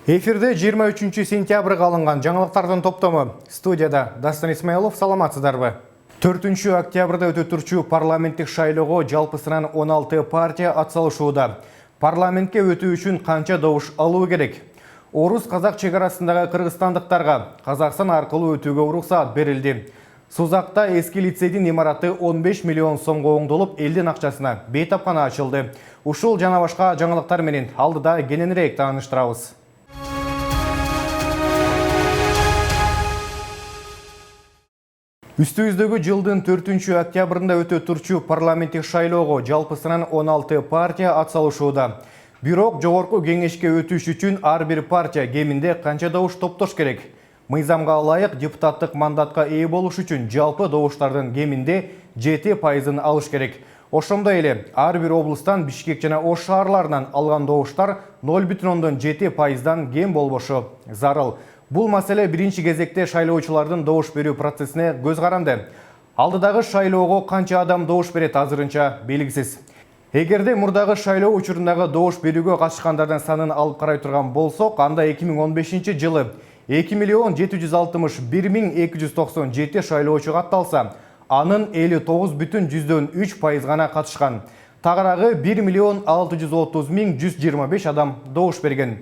Эфирде 23 сентябрга алынган жаңылыктардын топтому. Студияда Дастан Исмаилов, саламатсыздарбы? 4 октябрда өтө турчу парламенттик шайлоого жалпысынан 16 партия атсалышууда. Парламентке өтүү үчүн канча добуш алуу керек? Орус-казак чегарасындагы кыргызстандыктарга Казакстан аркылуу өтүүгө уруксаат берилди. Сузакта эски лицейдин имараты 15 миллион сомго оңдолуп, элдин акчасына бейтапкана ачылды. Ушул жана башка жаңылыктар менен алдыда кененирээк тааныштырабыз. Үстүбүздөгү жылдын 4 октябрында өтө турчу парламенттик шайлоого жалпысынан 16 партия атсалышууда. Бирок жогорку кеңешке өтүш үчүн ар бир партия кеминде канча добуш топтош керек? Мыйзамга ылайык депутаттык мандатка ээ болуш үчүн жалпы добуштардын кеминде 7% алыш керек. Ошондой эле ар бир облустан Бишкек жана Ош шаарларынан алган добуштар 0,7%дан кем болбошу зарыл. Бул маселе биринчи кезекте шайлоочулардын добуш берүү процессине көз каранды. Алдыдагы шайлоого канча адам добуш берет азырынча белгисиз. Эгерде мурдагы шайлоо учурундагы добуш берүүгө катышкандардын санын алып карай турган болсок, анда 2015 жылы 2,761,297 шайлоочу катталса, анын 59,3% гана катышкан. Тагыраагы 1,630,125 адам добуш берген.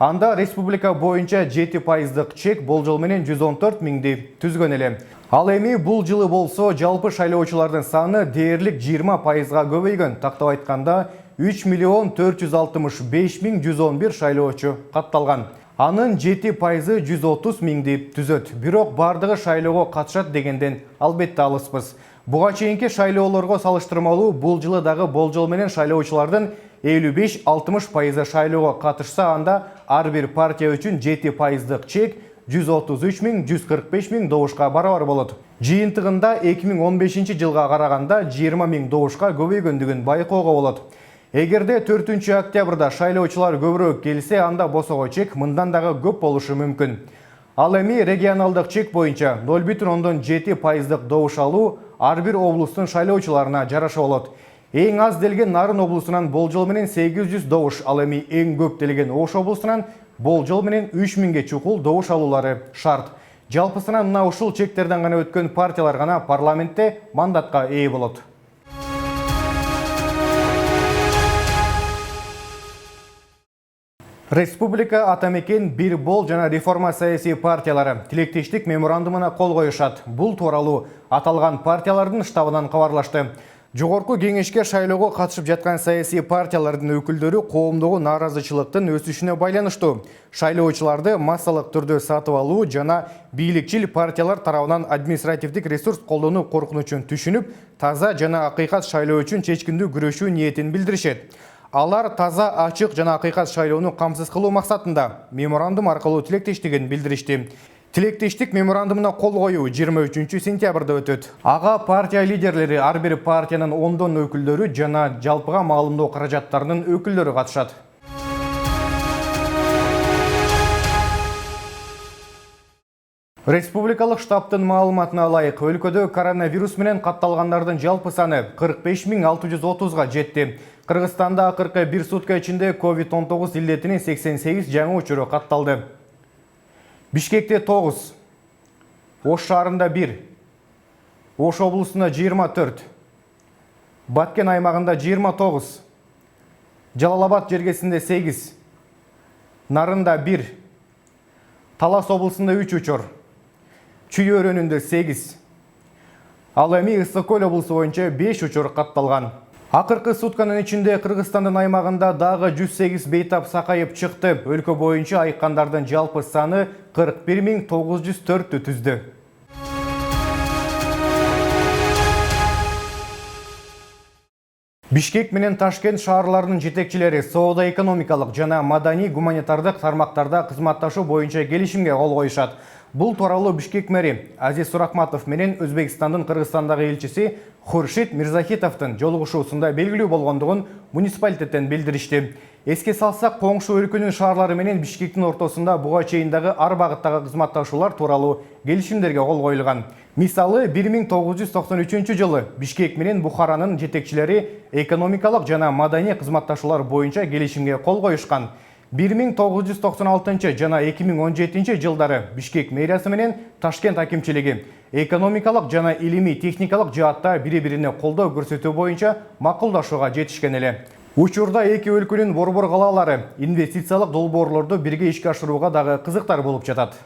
Анда республика боюнча 7%дык чек болжол менен 114 миңди түзгөн эле. Ал эми бул жылы болсо жалпы шайлоочулардын саны дээрлик 20%га көбөйгөн. Тактап айтканда 3,465,111 шайлоочу катталган. Анын 7%ы 130 миңди түзөт. Бирок бардыгы шайлоого катышат дегенден албетте алыспыз. Буга чейинки шайлоолорго салыштырмалуу бул жылы дагы болжол менен шайлоочулардын 55-60% шайлоого катышса, анда ар бир партия үчүн 7%дык чек 133,145 миң добушка барабар болот. Жыйынтыгында 2015 жылга караганда 20 миң добушка көбөйгөндүгүн байкоого болот. Эгерде 4 октябрда шайлоочулар көбүрөөк келсе, анда босого чек мындан дагы көп болушу мүмкүн. Ал эми регионалдык чек боюнча 0,7%дык добуш алуу ар бир облустун шайлоочуларына жараша болот. Эң аз делген Нарын облусунан болжол менен 800 добуш, ал эми эң көп делген Ош облусунан болжол менен 3000ге чукул добуш алуулары шарт. Жалпысынан мына ушул чектерден гана өткөн партиялар гана парламентте мандатка ээ болот. Республика Атамекен, Бир бол жана реформа саясий партиялары тилектештик меморандумуна кол коюшат. Бул тууралуу аталган партиялардын штабынан кабарлашты. Жогорку кеңешке шайлоого катышып жаткан саясий партиялардын өкүлдөрү коомдогу нааразычылыктын өсүшүнө байланыштуу. Шайлоочуларды массалык түрдө сатып алуу жана бийликчил партиялар тарабынан административдик ресурс колдонуу коркунучун түшүнүп, таза жана акыйкат шайлоо үчүн чечкиндүү күрөшүү ниетин билдиришет. Алар таза, ачык жана акыйкат шайлоону камсыз кылуу максатында меморандум аркылуу тилектештигин билдиришти. Тилектештик меморандумуна кол коюу 23 сентябрда өтөт. Ага партия лидерлери, ар бир партиянын 10 өкүлдөрү жана жалпыга маалымдоо каражаттарынын өкүлдөрү катышат. Республикалык штабтын маалыматына ылайык, өлкөдө коронавирус менен катталгандардын жалпы саны 45,630га жетти. Кыргызстанда акыркы бир сутка ичинде COVID-19 илдетинин 88 жаңы учуру катталды. Бишкекте 9, Ош шаарында 1, Ош облусунда 24, Баткен аймагында 29, Жалал-Абад жергесинде 8, Нарында 1, Талас облусунда 3 учур, Чүй өрөөнүндө 8, ал эми Ысык-Көл облусу боюнча 5 учур катталган. Акыркы сутканын ичинде Кыргызстандын аймагында дагы 108 бейтап сакайып чыкты. Өлкө боюнча айыккандардын жалпы саны 41,904 түздү. Бишкек менен Ташкент шаарларынын жетекчилери соода экономикалык жана маданий гуманитардык тармактарда кызматташуу боюнча келишимге кол коюшат. Бул тууралуу Бишкек мэри Азиз Суракматов менен Өзбекстандын Кыргызстандагы элчиси Хуршид Мирзахитовдун жолугушуусунда белгилүү болгондугун муниципалитеттен билдиришти. Эске салсак, коңшу өлкөнүн шаарлары менен Бишкектин ортосунда буга чейин дагы ар багыттагы кызматташуулар тууралуу келишимдерге кол коюлган. Мисалы 1993 жылы Бишкек менен Бухаранын жетекчилери экономикалык жана маданий кызматташуулар боюнча келишимге кол коюшкан. 1996 жана 2017 жылдары Бишкек мэриясы менен Ташкент акимчилиги экономикалык жана илимий техникалык жаатта бири-бирине колдоо көрсөтүү боюнча макулдашууга жетишкен эле. Учурда эки өлкөнүн борбор калаалары инвестициялык долбоорлорду бирге ишке ашырууга дагы кызыктар болуп жатат.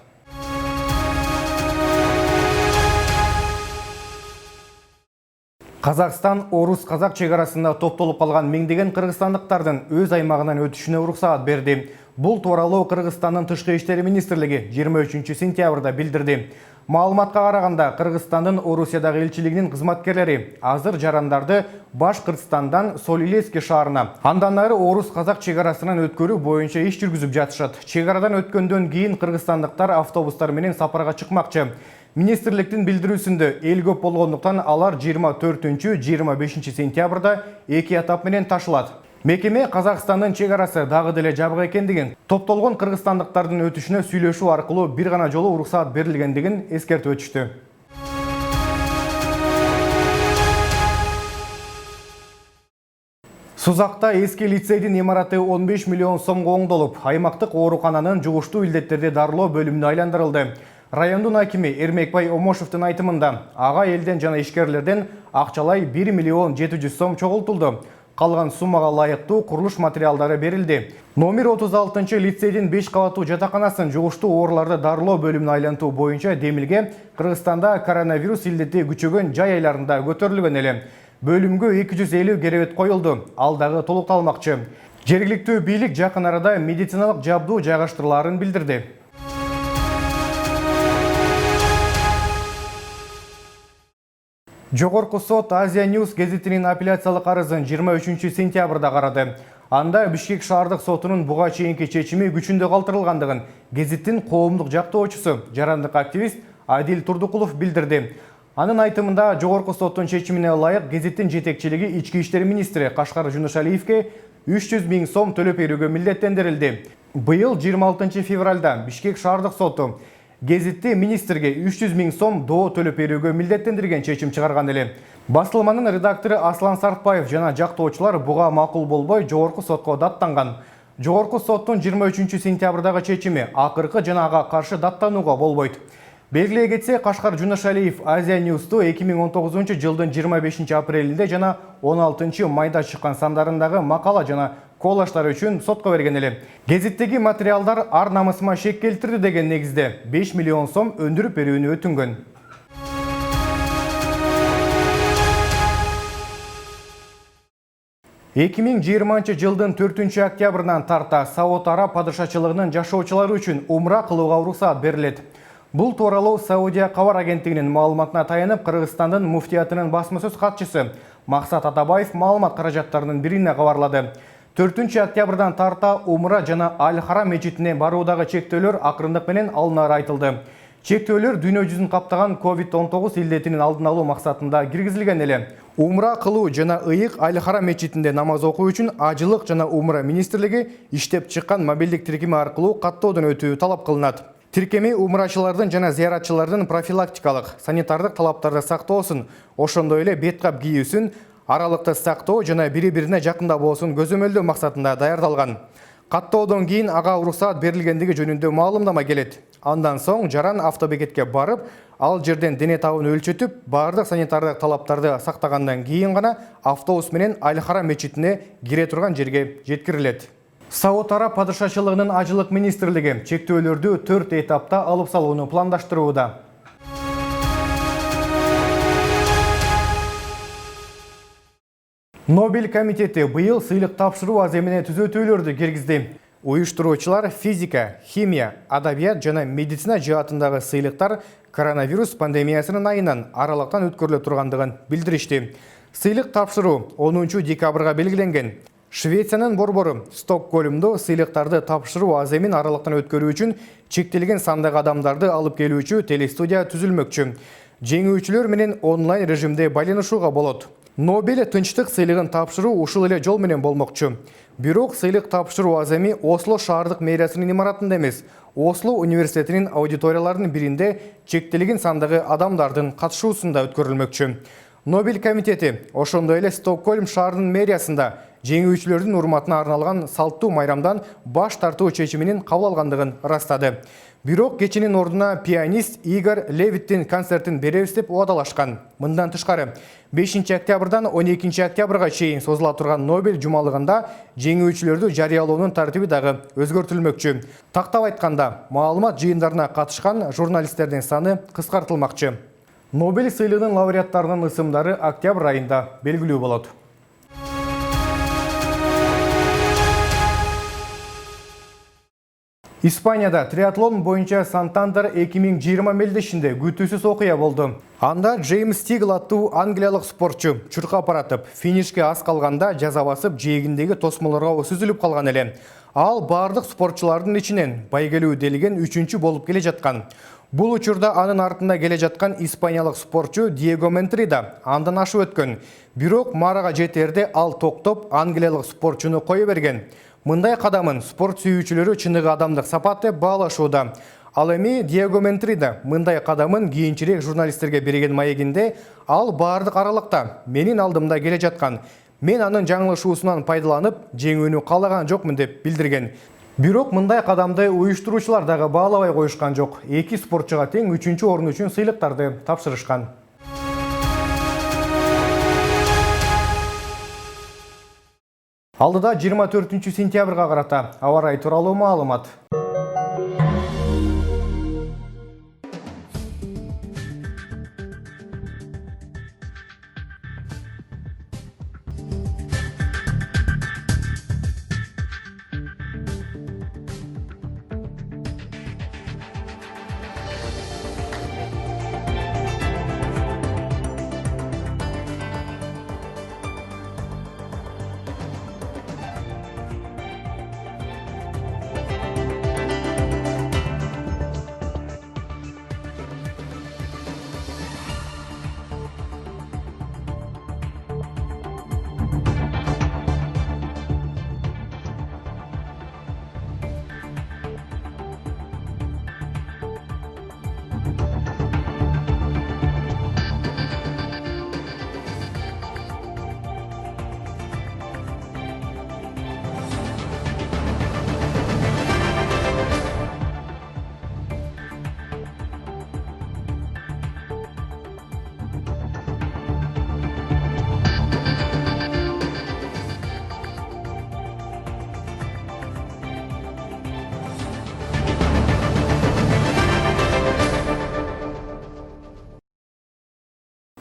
Казакстан-Орус-Казак чегарасында топтолуп калган миңдеген кыргызстандыктардын өз аймагынан өтүшүнө уруксаат берди. Бул тууралуу Кыргызстандын Тышкы иштер министрлиги 23 сентябрда билдирди. Маалыматка караганда, Кыргызстандын Орусиядагы элчилигинин кызматкерлери азыр жарандарды Башкыртстандан Солилецке шаарына, андан ары Орус-Казак чегарасынан өткөрүү боюнча иш жүргүзүп жатышат. Чегарадан өткөндөн кийин кыргызстандыктар автобустар менен сапарга чыкмакчы. Министрликтин билдирүүсүндө эл көп болгондуктан алар 24-25 сентябрда эки этап менен ташылат. Мекеме Казакстандын чегарасы дагы деле жабык экендигин, топтолгон кыргызстандыктардын өтүшүнө сүйлөшүү аркылуу бир гана жолу уруксаат берилгендигин эскертип өтүштү. Сузакта эски лицейдин имараты 15 миллион сомго оңдолуп, аймактык оорукананын жугуштуу илдеттерди дарылоо бөлүмүнө айландырылды. Райондун акими Эрмекбай Омошевдин айтымында, ага элден жана ишкерлерден акчалай 1 миллион 700 сом чогултулду. Калган суммага лайыктуу курулуш материалдары берилди. Номер 36 лицейдин 5 кабаттуу жатаканасын жугуштуу ооруларды дарылоо бөлүмүнө айлантуу боюнча демилге Кыргызстанда коронавирус илдети күчөгөн жай айларында көтөрүлгөн эле. Бөлүмгө 250 керебет коюлду. Ал дагы толукталмакчы. Жергиликтүү бийлик жакын арада медициналык жабдуу жайгаштырылаарын билдирди. Жогорку сот Азия News гезитинин апелляциялык арызын 23 сентябрда карады. Анда Бишкек шаардык сотунун буга чейинки чечими күчүндө калтырылгандыгын гезиттин коомдук жактоочусу, жарандык активист Адил Турдукулов билдирди. Анын айтымында, жогорку соттун чечимине ылайык гезиттин жетекчилиги ички иштер министри Кашкар Жунушалиевке 300 000 сом төлөп берүүгө милдеттендирилди. Быйыл 26 февралда Бишкек шаардык соту гезитти министрге 300 000 сом доо төлөп берүүгө милдеттендирген чечим чыгарган эле. Басылманын редактору Аслан Сартбаев жана жактоочулар буга макул болбой жогорку сотко даттанган. Жогорку соттун 23 сентябрдагы чечими акыркы жана ага каршы даттанууга болбойт. Белгилей кетсе, Кашкар Жунушалиев Азия News'ту 2019 жылдын 25 апрелинде жана 16 майда чыккан сандарындагы макала жана коллаждар үчүн сотко берген эле. Гезиттеги материалдар ар намысыма шек келтирди деген негизде 5 миллион сом өндүрүп берүүнү өтүнгөн. Эки миң жыйырманчы жылдын 4 октябрынан тарта Сауд Араб падышачылыгынын жашоочулары үчүн умра кылууга уруксаат берилет. Бул тууралуу Саудия кабар агенттигинин маалыматына таянып, Кыргызстандын муфтиятынын басма-сөз катчысы Максат Атабаев маалымат каражаттарынын бирине кабарлады. 4 октябрдан тарта умра жана Аль-Харам мечитине баруудагы чектөөлөр акырындык менен алынары айтылды. Чектөөлөр дүйнө жүзүн каптаган COVID-19 илдетинин алдын алуу максатында киргизилген эле. Умра кылуу жана ыйык Аль-Харам мечитинде намаз окуу үчүн Ажылык жана Умра министрлиги иштеп чыккан мобилдик тиркеми аркылуу каттоодон өтүү талап кылынат. Тиркеми умрачылардын жана зыяратчылардын профилактикалык, санитардык талаптарды сактоосун, ошондой эле бет кап кийүүсүн, аралыкты сактоо жана бири-бирине жакында болуусун көзөмөлдөө максатында даярдалган. Каттоодон кийин ага уруксаат берилгендиги жөнүндө маалымдама келет. Андан соң жаран автобекетке барып, ал жерден дене табын өлчөтүп, бардык санитардык талаптарды сактагандан кийин гана автобус менен Аль-Харам мечитине кире турган жерге жеткирилет. Сауд Араб падышачылыгынын Ажылык министрлиги чектөөлөрдү 4 этапта алып салууну пландаштырууда. Нобель комитети быйыл сыйлык тапшыруу аземине түзөтүүлөрдү киргизди. Уюштуруучулар физика, химия, адабият жана медицина жаатындагы сыйлыктар коронавирус пандемиясынын айынан аралыктан өткөрүлө тургандыгын билдиришти. Сыйлык тапшыруу 10 декабрга белгиленген. Швециянын борбору Стокгольмдо сыйлыктарды тапшыруу аземин аралыктан өткөрүү үчүн чектелген сандагы адамдарды алып келүүчү телестудия түзүлмөкчү. Жеңүүчүлөр менен онлайн режимде байланышууга болот. Нобель тынчтык сыйлыгын тапшыруу ушул эле жол менен болмокчу. Бирок сыйлык тапшыруу аземи Осло шаардык мэриасынын имаратында эмес, Осло университетинин аудиторияларынын биринде чектелген сандагы адамдардын катышуусунда өткөрүлмөкчү. Нобель комитети ошондой эле Стокгольм шаарынын мэриясында жеңүүчүлөрдүн урматына арналган салттуу майрамдан баш тартуу чечиминин кабыл алгандыгын ырастады. Бирок кечинин ордуна пианист Игорь Левиттин концертин беребиз деп убадалашкан. Мындан тышкары 5 октябрдан 12 октябрга чейин созула турган Нобель жумалыгында жеңүүчүлөрдү жарыялоонун тартиби дагы өзгөртүлмөкчү. Тактап айтканда, маалымат жыйындарына катышкан журналисттердин саны кыскартылмакчы. Нобель сыйлыгынын лауреаттарынын ысымдары октябрь айында белгилүү болот. Испанияда триатлон боюнча Сантандер 2020 мелдешинде күтүүсүз окуя болду. Анда Джеймс Тигл аттуу англиялык спортчу чуркап баратып, финишке аз калганда жаза басып, жээгиндеги тосмолорго сүзүлүп калган эле. Ал бардык спортчулардын ичинен байгелүү делген 3-чү болуп келе жаткан. Бул учурда анын артында келе жаткан испаниялык спортчу Диего Ментрida андан ашып өткөн. Бирок марага жетерде ал токтоп, англиялык спортчуну кое берген. Мындай кадамын спорт сүйүүчүлөрү чыныгы адамдык сапат деп баалашууда. Ал эми Диего Ментрida мындай кадамын кийинчерээк журналисттерге берген маегинде ал бардык аралыкта менин алдымда келе жаткан. Мен анын жаңылышуусунан пайдаланып, жеңүүнү каалаган жокмун деп билдирген. Бирок мындай кадамды уюштуруучулар дагы баалабай коюшкан жок. Эки спортчуга тең 3-чү орун үчүн сыйлыктарды тапшырышкан. Алдыда 24 сентябрга карата аба ырайы тууралуу маалымат.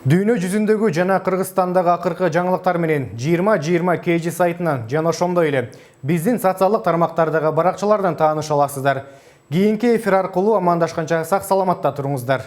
Дүйнө жүзүндөгү жана Кыргызстандагы акыркы жаңылыктар менен 20-20 KG сайтынан жана ошондой эле биздин социалдык тармактардагы баракчалардан тааныша аласыздар. Кийинки эфир аркылуу амандашканча сак саламатта туруңуздар.